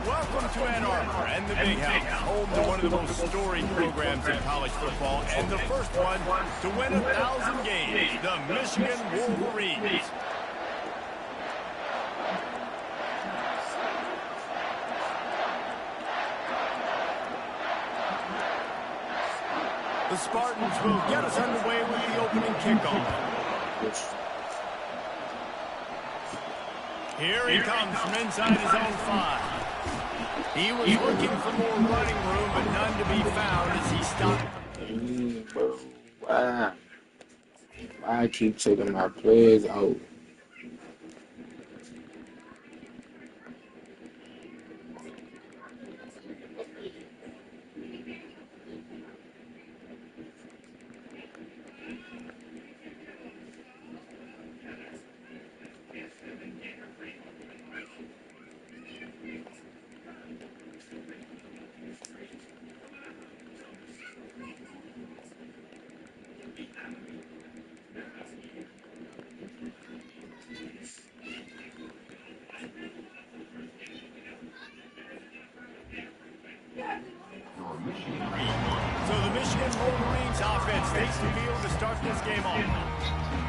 Welcome to Ann Arbor and the Big House, home to one of the most storied programs in college football, and the first one to win 1,000 games, the Michigan Wolverines. The Spartans will get us underway with the opening kickoff. Here he comes from inside his own 5. He was looking for more running room, but none to be found as he stopped. Why I keep taking my plays out? So the Michigan Wolverines offense takes the field to start this game off.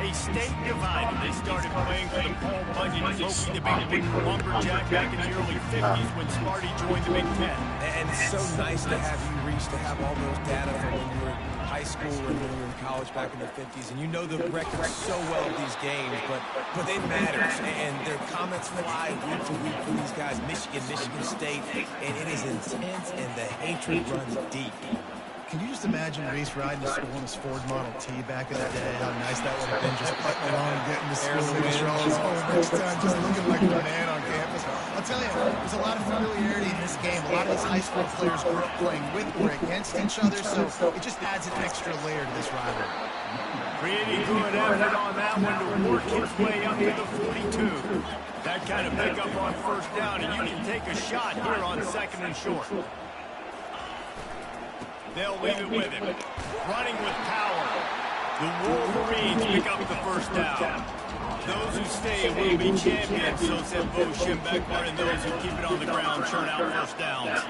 A state divided. They started playing for the Paul Bunyan Trophy, the big wooden lumberjack, back in the early 50s when Sparty joined the Big Ten. And it's so nice to have you reach, to have all those data from when you were in high school and when you were in college back in the 50s. And you know the records so well of these games, but it matters. And their comments fly week to week for these guys. Michigan State, and it is intense, and the hatred runs deep. Can you just imagine Reese riding to school in his Ford Model T back in the day? How nice that would have been, just putting along and getting to school, making sure all his home next time, just looking like a man on campus. I'll tell you, there's a lot of familiarity in this game. A lot of these high school players grew up playing with or against each other, so it just adds an extra layer to this rivalry. Pretty good effort on that one to work his way up to the 42. That kind of pickup on first down, and you can take a shot here on 2nd and short. They'll leave it with him. Running with power. The Wolverines pick up the first down. Those who stay will be champions, so said Bo Schembechler, and those who keep it on the ground churn out first downs.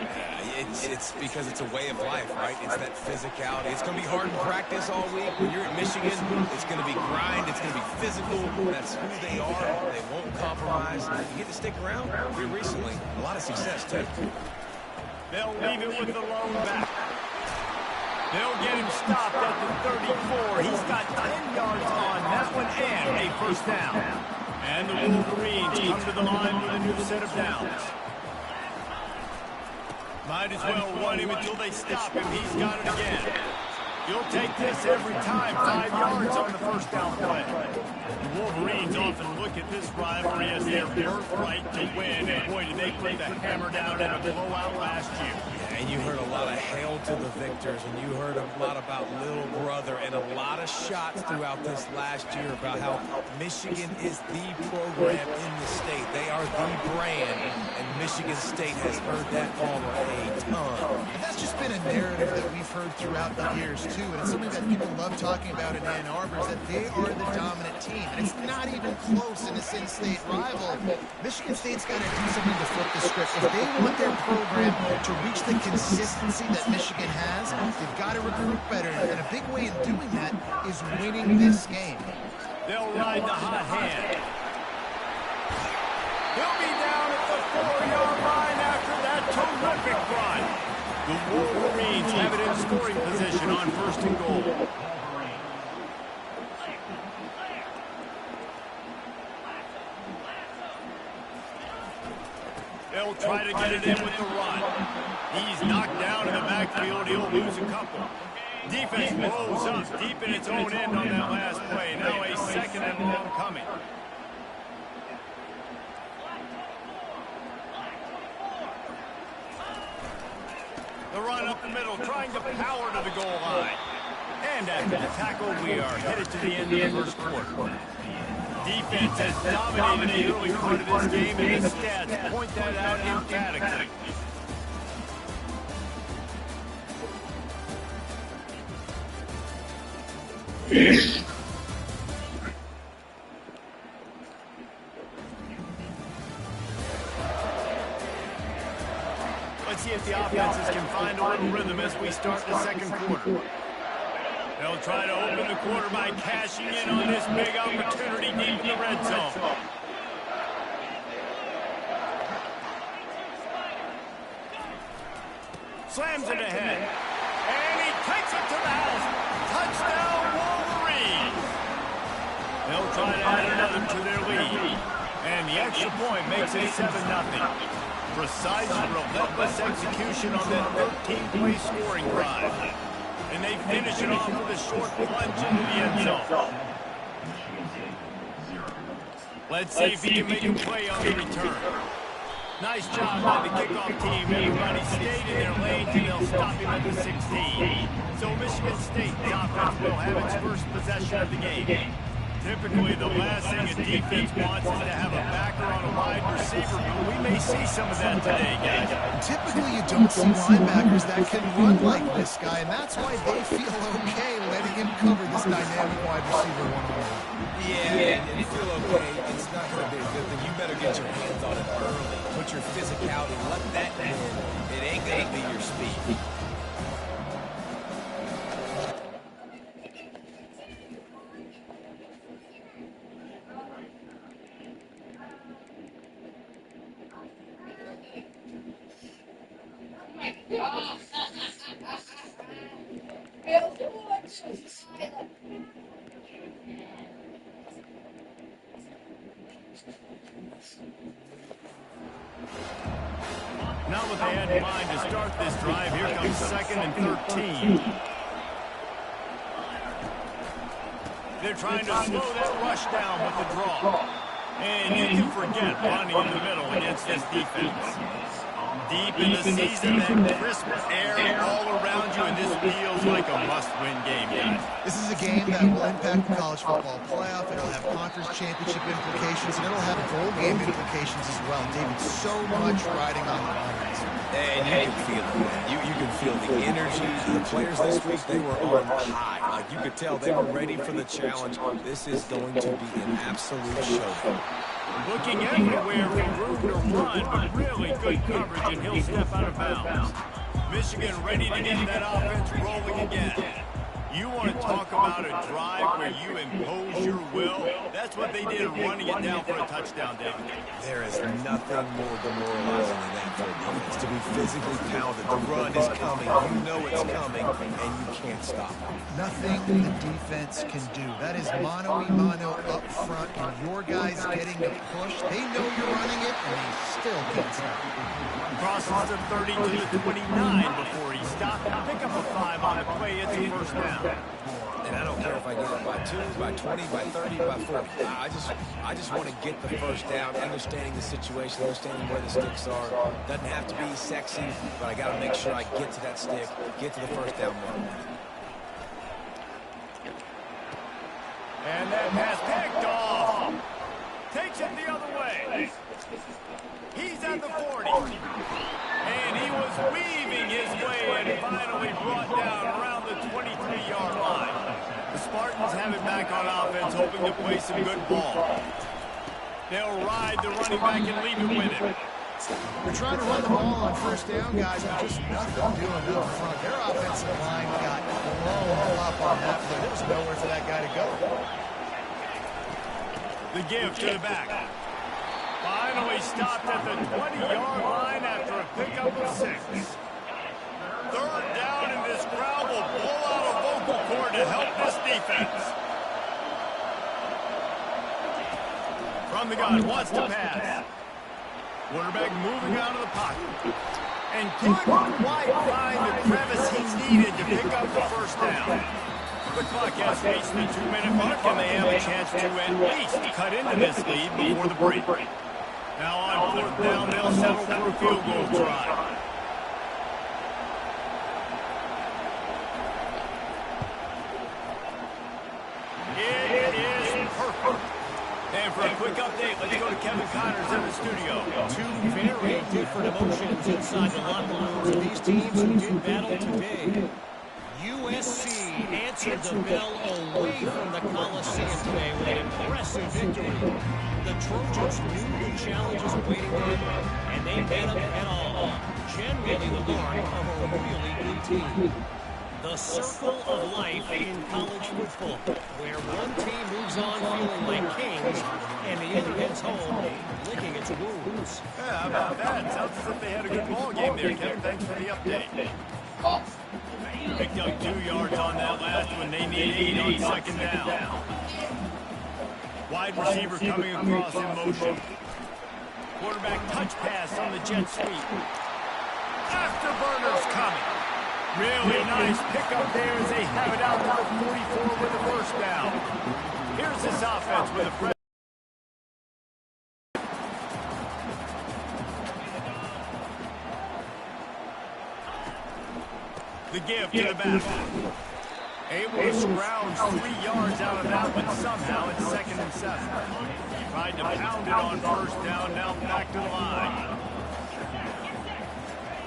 It's because it's a way of life, right? It's that physicality. It's going to be hard in practice all week. When you're at Michigan, it's going to be grind. It's going to be physical. That's who they are. They won't compromise. You get to stick around here recently. A lot of success, too. They'll leave it with the lone back. They'll get him stopped at the 34. He's got 10 yards on that one and a first down. And the Wolverines come to the line with a new set of downs. Might as well run him until they stop him. He's got it again. You'll take this every time. 5 yards on the first down play. The Wolverines often look at this rivalry as their birthright to win. And boy, did they put the hammer down in a blowout last year. And you heard a lot of hail to the victors, and you heard a lot about little brother, and a lot of shots throughout this last year about how Michigan is the program in the state. They are the brand, and Michigan State has heard that honor a ton. That's just been a narrative that we've heard throughout the years, too, and it's something that people love talking about in Ann Arbor, is that they are the dominant team, and it's not even close in this in-state rival. Michigan State's got to do something to flip the script. If they want their program to reach the consistency that Michigan has, they've got to recruit better, and a big way in doing that is winning this game. They'll ride the hot hand. He'll be down at the 4-yard line after that terrific run. The Wolverines have it in scoring position on 1st and goal. They'll try to get it in with the run. He's knocked down in the backfield. He'll lose a couple. Defense blows up deep in its own end on that last play. Now a 2nd and long coming. The run up the middle, trying to power to the goal line. And after the tackle, we are headed to the end of the first quarter. Defense has dominated the early part of this game, and the stats point that out emphatically. Let's see if the offenses can find a little rhythm as we start the second quarter. They'll try to open the quarter by cashing in on this big opportunity deep in the red zone. Slams it ahead. And he takes it to the house. Touchdown, Wolverines. They'll try to add another to their lead. And the extra point makes it 7-0. Precise, relentless execution on that 13-play scoring drive. And they finish it off with a short plunge into the end zone. Let's see if he can make a play on the return. Nice job by the kickoff team. Everybody stayed in their lanes, and they'll stop him at the 16. So Michigan State's offense will have its first possession of the game. Typically, the last thing a defense wants is to have a backer on a wide receiver, but we may see some of that today, guys. Typically, you don't see linebackers that can run like this guy, and that's why they feel okay letting him cover this dynamic wide receiver one-on-one. Yeah, and you feel okay. It's not going to be a good thing. You better get your hands on it early. Put your physicality, let that win. It ain't going to be your speed. Not what they had in mind to start this drive. Here comes 2nd and 13. They're trying to slow that rush down with the draw. And you can forget running in the middle against this defense. Deep in the season, that crisp air all around you, and this feels like a must-win game, guys. This is a game that will impact the college football playoff. It'll have conference championship implications, and it'll have bowl game implications as well. David, so much riding on the lines. And you can feel it, man. You can feel the energy. The players this week, they were on high. Like, you could tell they were ready for the challenge. This is going to be an absolute showdown. Looking everywhere for room to run, but really good coverage, and he'll step out of bounds. Michigan ready to get that offense rolling again. You want to talk about a drive where you impose your will? That's what they did, running it down for a touchdown, David. There is nothing more demoralizing than that for a defense. To be physically pounded, the run is coming, you know it's coming, and you can't stop it. Nothing the defense can do. That is mano-a-mano up front, and your guys getting the push. They know you're running it, and they still can't stop it. Crosses the 30 to the 29 before he stopped. Pick up a 5 on the play. It's a first down. And I don't care if I get it by 2, by 20, by 30, by 40. I just want to get the first down, understanding the situation, understanding where the sticks are. Doesn't have to be sexy, but I got to make sure I get to that stick, get to the first down run. And that pass picked off. Takes it the other way. He's at the 40. And he was weaving his way and finally brought down around the 23-yard line. The Spartans have it back on offense, hoping to play some good ball. They'll ride the running back and leave it with him. They're trying to run the ball on first down, guys, but just nothing doing up front. Their offensive line got blown up on that play. There was nowhere for that guy to go. The give to the back. Finally stopped at the 20-yard line after a pickup of 6. Third down, and this crowd will blow out a vocal cord to help this defense. From the gun, wants to pass. Quarterback moving out of the pocket. And couldn't quite find the crevice he needed to pick up the first down. The clock has reached the 2-minute mark, and they have a chance to at least cut into this lead before the break. Now on fourth down, they'll settle for a field goal try. It is perfect. And for a quick update, let's go to Kevin Connors in the studio. Two very different emotions inside the locker rooms of these teams who did battle today. USC answered the bell away from the Coliseum today with an impressive victory. The Trojans knew the challenges waiting them, and they met them head on. Generally standing the mark of a really good team. The circle of life in college football, where one team moves on feeling like kings and the other heads home licking its wounds. Yeah, how about that? Sounds as if they had a good ball game there, Kevin. Thanks for the update. Picked up 2 yards on that last one. They need 8 on second down. Wide receiver coming across in motion. Quarterback touch pass on the jet sweep. Afterburners coming. Really nice pickup there as they have it out to the 44 with the first down. Here's this offense with a fresh. The give to the back. Able to scrounge 3 yards out of that one somehow. It's 2nd and 7. Tried to pound it on first down. Now back to the line.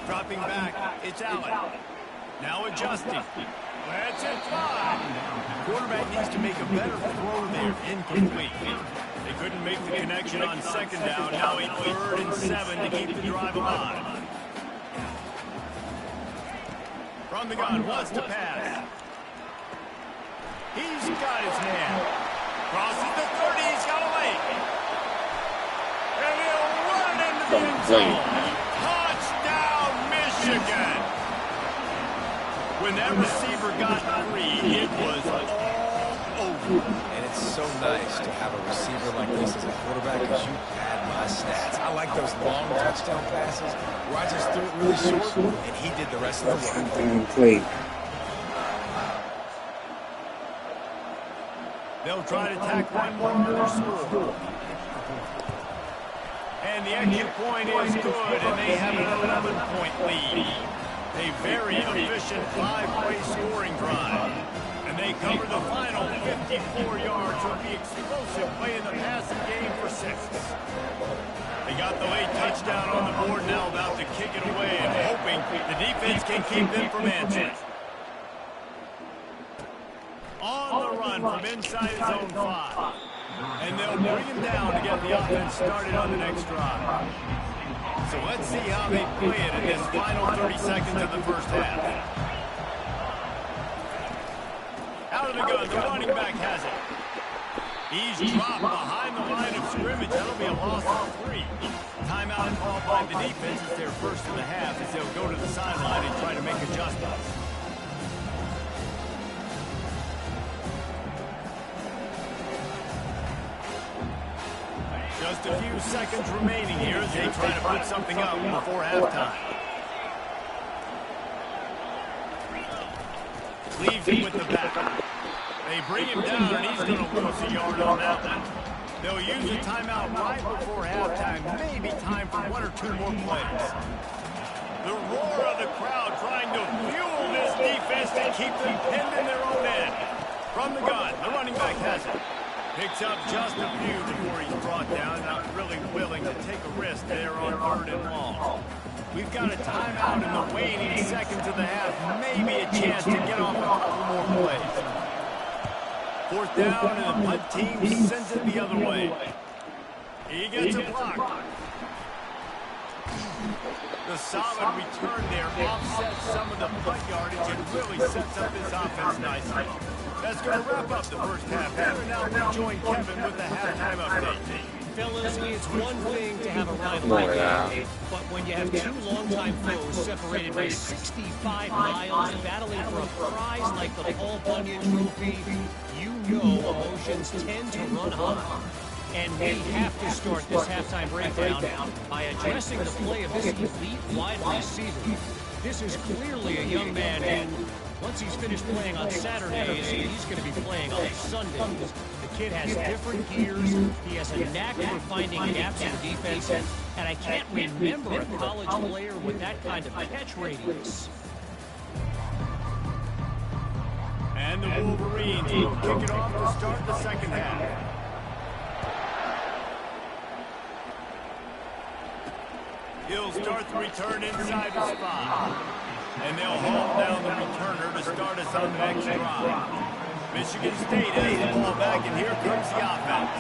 Dropping back. It's Allen. Now adjusting. Let's it fly. Quarterback needs to make a better throw there. Incomplete. They couldn't make the connection on second down. Now a 3rd and 7 to keep the drive alive. From the gun, wants to pass. He's got his man. Crosses the 30, he's got a lane. And he'll run into the end zone. Touchdown, Michigan. When that receiver got free, it was all over. And it's so nice to have a receiver like this as a quarterback because you had my stats. I like those long touchdown passes where I just threw it really short and he did the rest of the work. They'll try to tack one more score. And the extra point is good, and they have an 11-point lead. A very efficient 5-play scoring drive. And they cover the final 54 yards with the explosive play in the passing game for 6. They got the late touchdown on the board, now about to kick it away and hoping the defense can keep them from answering. On the run from inside his own 5. And they'll bring him down to get the offense started on the next drive. So let's see how they play it in this final 30 seconds of the first half. Out of the gun, the running back has it. He's dropped behind the line of scrimmage. That'll be a loss of 3. Timeout called by the defense. It's their first of the half as they'll go to the sideline and try to make adjustments. Just a few seconds remaining here as they try to put something up before halftime. Leaves him with the back. They bring him down, and he's going to lose a yard on that one. They'll use a timeout right before halftime. Maybe time for 1 or 2 more plays. The roar of the crowd trying to fuel this defense to keep them pinned in their own end. From the gun, the running back has it. Picks up just a few before he's brought down. Not really willing to take a risk there on 3rd and long. We've got a timeout in the waning seconds of the half. Maybe a chance to get off a couple more plays. 4th down, and the punt team sends it the other way. He gets a block. The solid return there offsets some of the punt yardage and really sets up this offense nicely. That's going to wrap up the first half. And now we join Kevin with the halftime update. Fellas, it's one thing to have a rivalry game, but when you have 2 longtime foes separated by 65 miles battling for a prize like the Paul Bunyan Trophy, you know emotions tend to run high. And we have to start this halftime breakdown by addressing the play of this elite wide receiver. This is clearly a young man, and once he's finished playing on Saturdays, he's going to be playing on Sundays. The kid has different gears. He has a knack for finding gaps in defense, and I can't remember a college player with that kind of catch radius. And the Wolverines will kick it off to start the second half. He'll start the return inside the spot. And they'll haul down the returner to start us on the next drive. Michigan State has the ball back, and here comes the offense.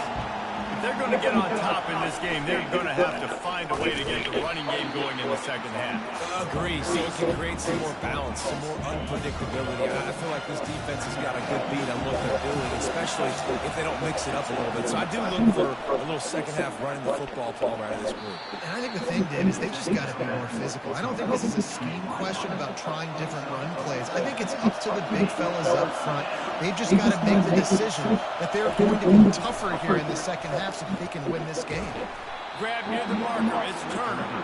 they're going to get on top in this game, they're going to have to find a way to get the running game going in the second half. Agree. So it can create some more balance, some more unpredictability. I feel like this defense has got a good beat on what they're doing, especially if they don't mix it up a little bit. So I do look for a little second half running the football ball out of this group. And I think the thing, Dave, is they just got to be more physical. I don't think this is a scheme question about trying different run plays. I think it's up to the big fellas up front. They've just got to make the decision that they're going to be tougher here in the second half so that they can win this game. Grab near the marker, it's Turner.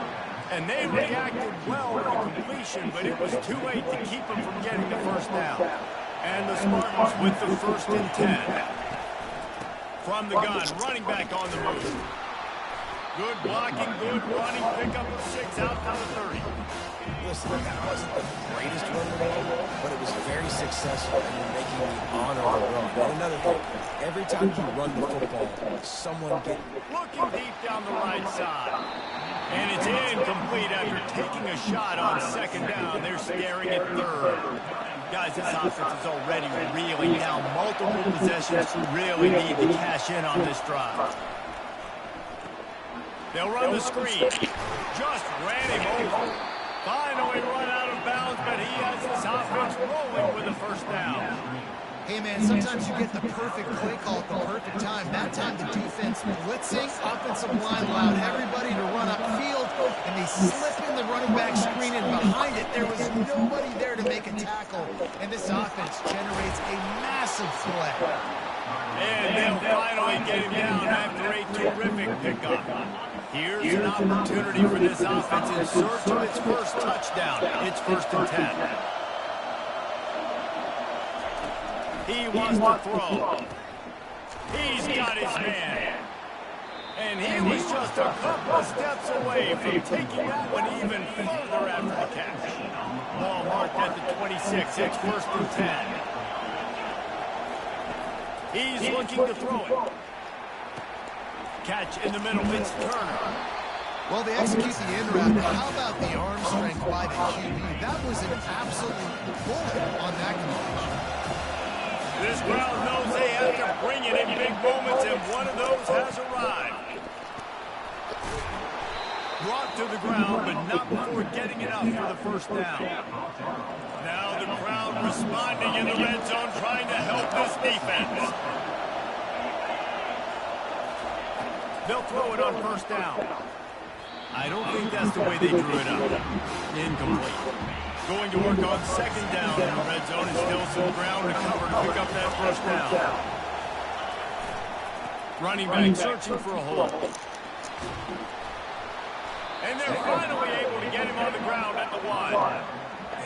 And they reacted well to the completion, but it was too late to keep them from getting the first down. And the Spartans with the 1st and 10. From the gun, running back on the move. Good blocking, good running, pickup of 6 out to the 30. Listen, that wasn't the greatest run of the game, but it was very successful and you're making the honor of the run. And another thing, every time you run the football, someone gets... Looking deep down the right side. And it's incomplete after taking a shot on 2nd down. They're staring at 3rd. Guys, this offense is already reeling down. Multiple possessions really need to cash in on this drive. They'll run the screen. Just ran him over. Finally run out of bounds, but he has his offense rolling with a 1st down. Hey, man, sometimes you get the perfect play call at the perfect time. That time the defense blitzing, offensive line allowed everybody to run upfield, and they slip in the running back screen, and behind it there was nobody there to make a tackle, and this offense generates a massive play. And they'll finally get him down after a terrific pickup. Here's an opportunity for this offense in search of its first touchdown. It's 1st and 10. He wants to throw. He's got his man. And he was just a couple of steps away from taking that one even further after the catch. Ball marked at the 26. It's 1st and 10. He's looking to throw it. Catch in the middle. It's Turner. Well, they execute the in route. How about the arm strength by the QB? That was an absolute bullet on that completion. This crowd knows they have to bring it in big moments, and one of those has arrived. Brought to the ground, but not before getting it up for the 1st down. Now the crowd responding in the red zone, trying to help this defense. They'll throw it on 1st down. I don't think that's the way they drew it up. Incomplete. Going to work on 2nd down in the red zone, and still some ground to cover to pick up that 1st down. Running back searching for a hole. And they're finally able to get him on the ground at the 1.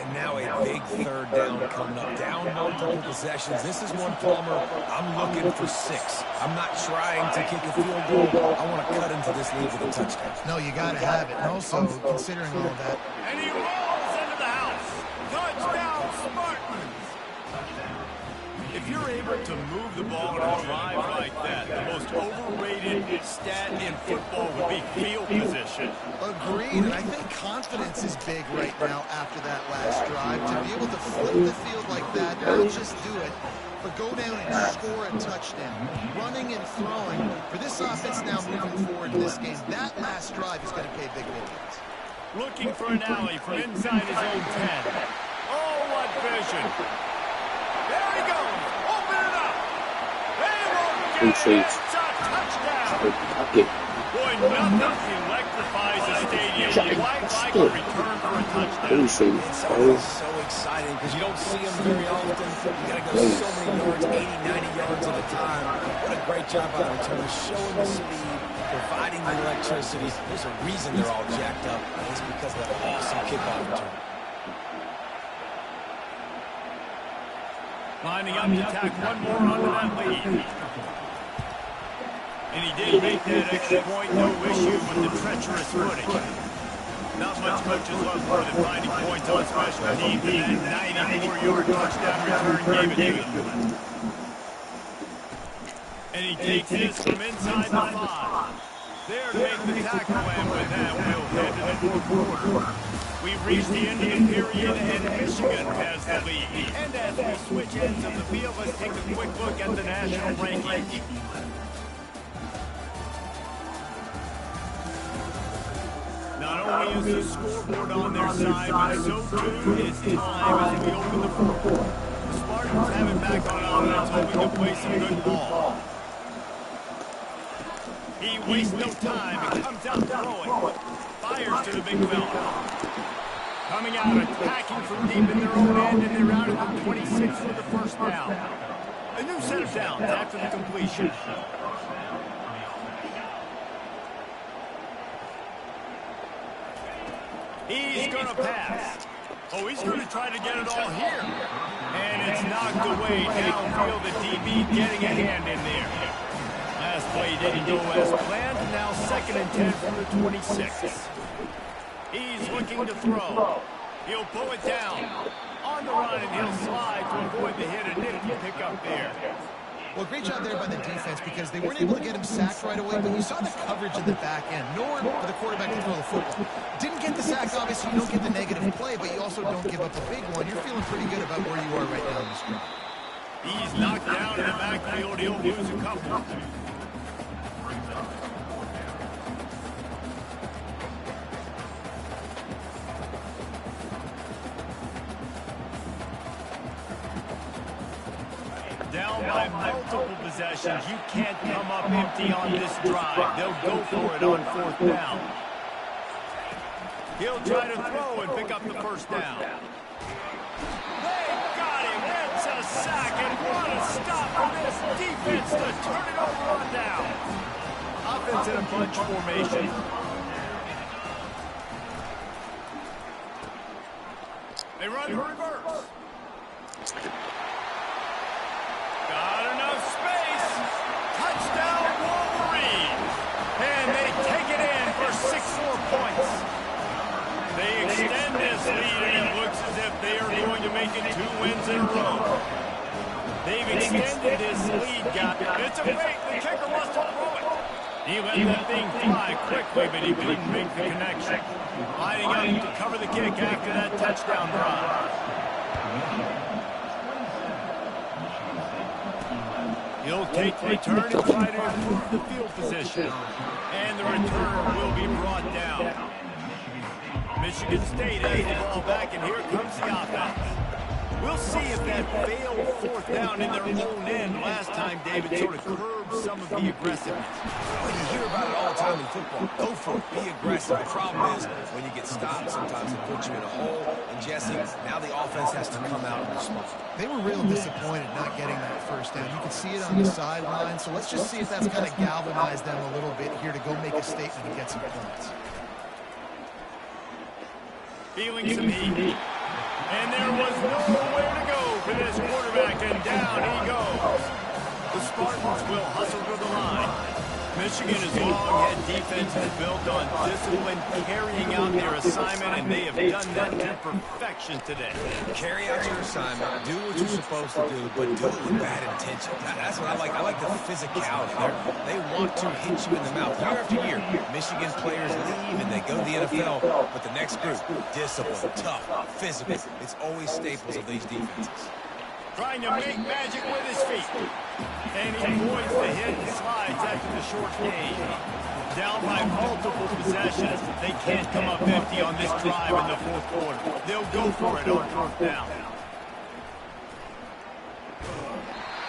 And now a big 3rd down coming up. Down multiple possessions. This is one, Palmer, I'm looking for 6. I'm not trying to kick a field goal. I want to cut into this lead with a touchdown. No, you got to have it. And also, considering all of that. And he rolls into the house. Touchdown, Spartans. If you're able to move the ball in a drive like that, the most overrated stat in football would be field position. Agreed, and I think confidence is big right now after that last drive. To be able to flip the field like that, not just do it, but go down and score a touchdown. Running and throwing, for this offense now moving forward in this game, that last drive is going to pay big dividends. Looking for an alley from inside his own 10. Oh, what vision. There he goes. Open it up. They won't get it. It's a touchdown. Boy, nothing electrifies a stadium quite like a return for a touchdown. It's always so exciting because you don't see them very often. You got to go so many yards, 80, 90 yards at a time. What a great job by the returner, showing the speed, providing the electricity. There's a reason they're all jacked up. It's because of that awesome kickoff return. Lining up to tack one more onto that lead. And he did make that extra point, no issue with the treacherous footing. Not much coaches love more than finding points on special teams, and that 94-yard touchdown return gave it to him. And he takes this from inside the 5. There to make the tackle, and with that, we'll head to the 4th quarter. We've reached the end of the period, and Michigan has the lead. And as we switch ends of the field, let's take a quick look at the national rankings. Not only is the scoreboard on their side, but so too is time as we open the fourth. The Spartans have it back on offense, hoping to play some good ball. He wastes no time and comes out throwing. Fires to the big fella. Coming out, attacking from deep in their own end, and they're out at the 26 for the first down. A new set of downs after the completion. He's going to pass. Oh, he's going to try to get it all here. And it's knocked away downfield. The DB getting a hand in there. Last play didn't go as planned. Now 2nd and 10 from the 26. He's looking to throw. He'll pull it down. On the run, and he'll slide to avoid the hit. A nifty pickup there. Well, great job there by the defense because they weren't able to get him sacked right away, but you saw the coverage in the back end. Nowhere for the quarterback to throw the football. Didn't get the sack, obviously you don't get the negative play, but you also don't give up a big one. You're feeling pretty good about where you are right now in this drive. He's knocked down in the backfield. He'll lose a couple. Down by multiple possessions. You can't come up empty on this drive. They'll go for it on 4th down. He'll try to throw and pick up the first down. They got him. That's a sack, and what a stop for this defense to turn it over on down. Offense in a bunch formation. They run the reverse. Got enough space. Touchdown, Wolverines. And they take it in for 6 more points. They extend this lead, and it looks as if they are going to make it 2 wins in a row. They've extended this lead gap. It's a fake. The kicker wants to throw it. He let that thing fly quickly, but he couldn't make the connection. Lining up to cover the kick after that touchdown drive. He'll take the return and try to improve the field position. And the return will be brought down. Michigan State has the ball back, and here comes the offense. We'll see if that failed 4th down in their own end last time, David, sort of curbed some of the aggressiveness. Well, you hear about it all the time in football. Go for it. Be aggressive. The problem is when you get stopped, sometimes it puts you in a hole. And Jesse, now the offense has to come out and respond. They were real disappointed not getting that first down. You can see it on the sideline, so let's just see if that's kind of galvanized them a little bit here to go make a statement and get some points. Feeling some heat. And there was nowhere to go for this quarterback, and down he goes. The Spartans will hustle to the line. Michigan's long-head defense is built on discipline, carrying out their assignment, and they have done that to perfection today. Carry out your assignment, do what you're supposed to do, but do it with bad intention. That's what I like. I like the physicality. They want to hit you in the mouth year after year. Michigan players leave and they go to the NFL, but the next group, discipline, tough, physical. It's always staples of these defenses. Trying to make magic with his feet. And he avoids the hit and slides after the short gain. Down by multiple possessions. They can't come up empty on this drive in the 4th quarter. They'll go for it on 4th down.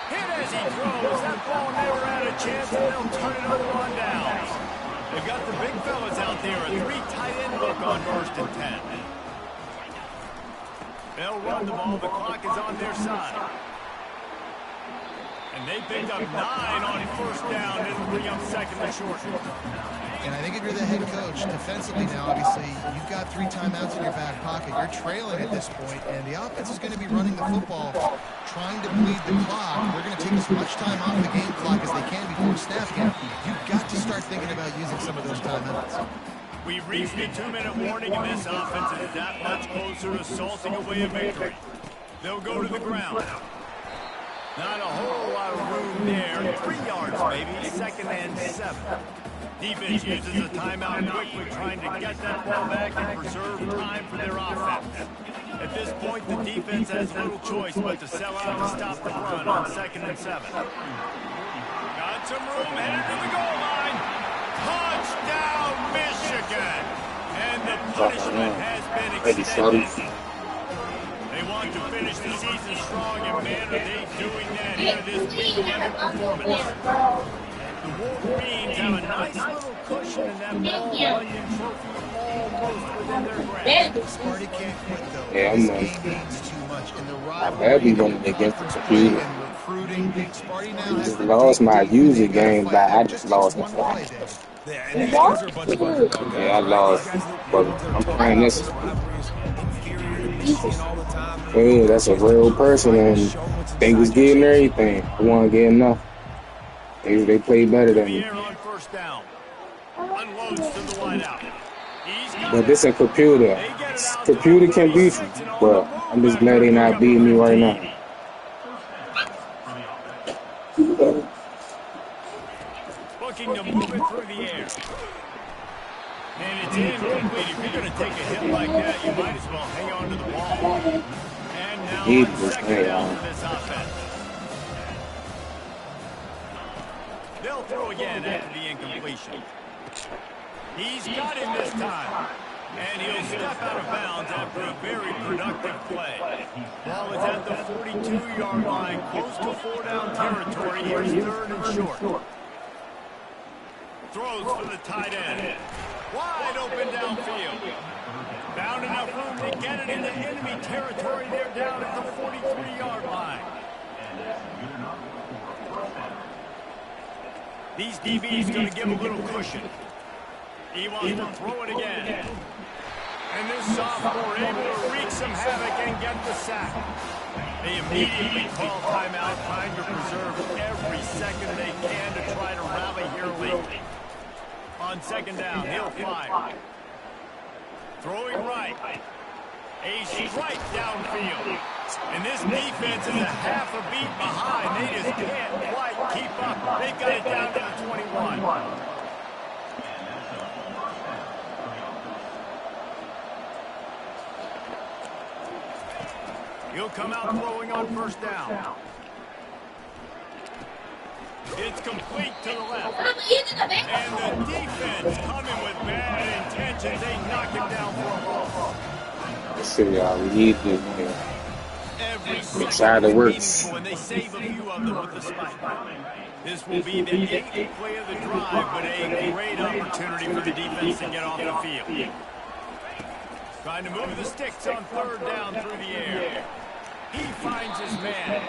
Hit as he throws. That ball never had a chance, and they'll turn it over on downs. They've got the big fellas out there. A 3 tight end look on 1st and 10. They'll run the ball. The clock is on their side. And they picked up 9 on 1st down. It'll bring up 2nd and short. And I think if you're the head coach, defensively now, obviously, you've got 3 timeouts in your back pocket. You're trailing at this point, and the offense is going to be running the football, trying to bleed the clock. They're going to take as much time off the game clock as they can before snap count. You've got to start thinking about using some of those timeouts. We've reached a 2-minute warning, and this offense is that much closer to salting away a victory. They'll go to the ground. Not a whole lot of room there. 3 yards, maybe. 2nd and 7. Defense uses a timeout quickly, trying to get that ball back and preserve time for their offense. At this point, the defense has little choice but to sell out to stop the run on 2nd and 7. Got some room, headed to the goal line. Touchdown, Michigan! And the Fuck punishment around. has been Maybe 40. extended. They want to finish the season strong, and man, are they doing that here in this Week 11 performance. The Wolverines have a nice little cushion in that Ball Bunyan trophy almost within their grasp. Sparty can't quit, though. Yeah, This I'm game means too much. In the I rivalry, better be in running against the conference play, computer. and recruiting, Sparty now I has just the lost deep my deep, and user they've got to game, fight but it I out. just Just takes lost one it. play, Dave. Yeah, and these guys are a bunch of underdog guys, Yeah, I right? lost. These guys But that are I'm talking playing about this. this rivalry is inferior to Michigan all the time. Yeah, that's a Chance to real keep person, fighting, and show what's they was inside your getting team. everything. I wasn't getting enough. They played better Through than the me. air on first down. Unloads to the wideout. He's got But it. this a computer. They get it out to Computer the can beat 36 you, and on but the move I'm just after glad a they not pickup beating of me right 15. now. Looking to move it through the air. And it's incomplete. If you're going to take a hit like that, you might as well hang on to the ball. And now Need on this second thing, down man. for this offense. They'll throw again after the incompletion. He's got him this time. And he'll step out of bounds after a very productive play. Ball is at the 42-yard line, close to 4-down territory. Here's third and short. Throws for the tight end. Wide open downfield. Found enough room to get it into enemy territory. They're down at the 43-yard line. These DBs going to give a little cushion. He wants to throw it again. And this sophomore able to wreak some havoc and get the sack. They immediately call timeout, trying to preserve every second they can to try to rally here late. On second down, he'll fire. Throwing right. A strike downfield. And this defense is a half a beat behind. They just can't quite keep up. They've got it down to the 21. He'll come out throwing on first down. It's complete to the left. And the defense coming with bad intentions. They knock him down for a loss. Let's see, y'all. We need this man. Every We second tried to is work. meaningful, and they save a few of them with the spike. This will be the 8th play of the drive, but a great opportunity for the defense to get off the field. Trying to move the sticks on third down through the air. He finds his man.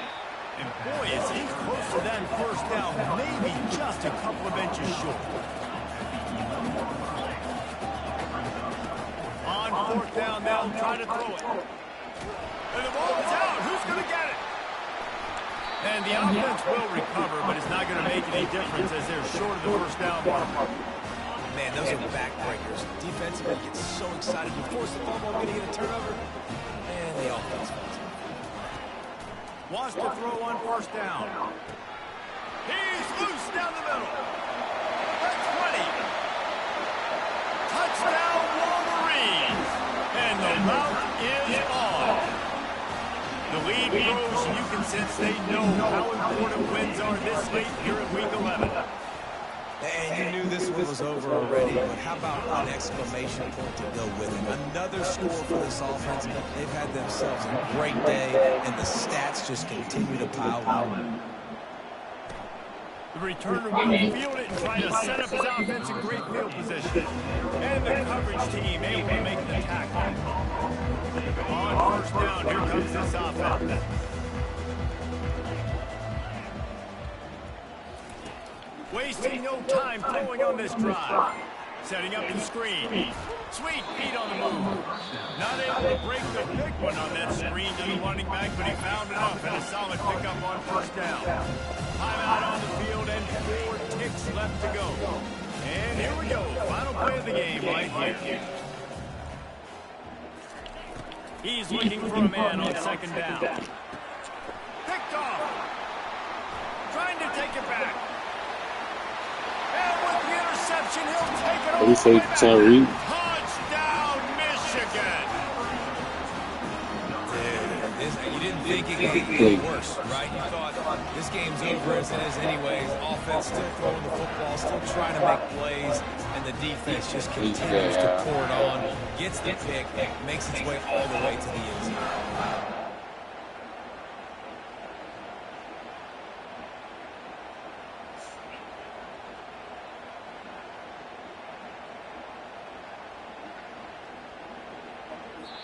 And boy, is he close to that first down, maybe just a couple of inches short. On fourth down, they'll try to throw it. And the ball is out. Who's going to get it? And the offense will recover, but it's not going to make any difference as they're short of the first down mark. Man, those are backbreakers. Defensively gets so excited to force the fumble, going to get a turnover, and the offense falls. Wants to throw on first down. He's loose down the middle. At 20. Touchdown Wolverines. And the route is on. The lead grows, and you can sense they know how important wins are this late here in Week 11. And you knew this one was over already, but how about an exclamation point to go with it? Another score for this offense. They've had themselves a great day, and the stats just continue to pile on. The returner will field it and try to set up his offense in great field position. And the coverage team able to make the tackle. On first down, here comes this offense. Wasting no time throwing on this drive. Setting up the screen. Sweet feet on the move. Not able to break the big one on that screen to the running back, but he found enough and a solid pickup on first down. Timeout on the field and 4 ticks left to go. And here we go. Final play of the game right here. He's looking for a man on second down. Picked off. Trying to take it back. And with the interception, he'll take it all What do you say, the way back. Tyree? Touchdown, Michigan. Dude, you didn't thinking it could get worse, right? You thought this game's over as it is anyways. Offense still throwing the football, still trying to make plays, and the defense just continues to pour it on, gets the pick, makes its way all the way to the end zone.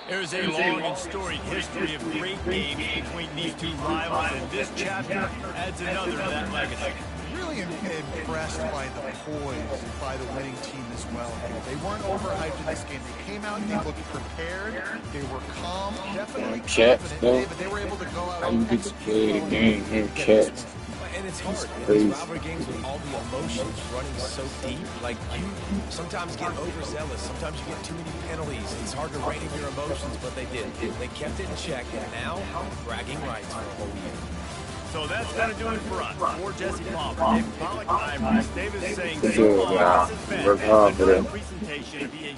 There's a long and storied history of great games between these two rivals, and this chapter adds another to that legacy. Really impressed by the poise by the winning team as well. They weren't overhyped in this game. They came out and they looked prepared. They were calm, definitely confident, but they were able to go out and execute. And it's hard in these rivalry games with all the emotions running so deep. Like, you sometimes get overzealous. Sometimes you get too many penalties. It's hard to rein in your emotions, but they did. They kept it in check, and now bragging rights for a whole year. So that's going to do it for us. For Jesse Palmer, Dave Pollock, I'm Reese Davis saying so long. This has been another presentation of EA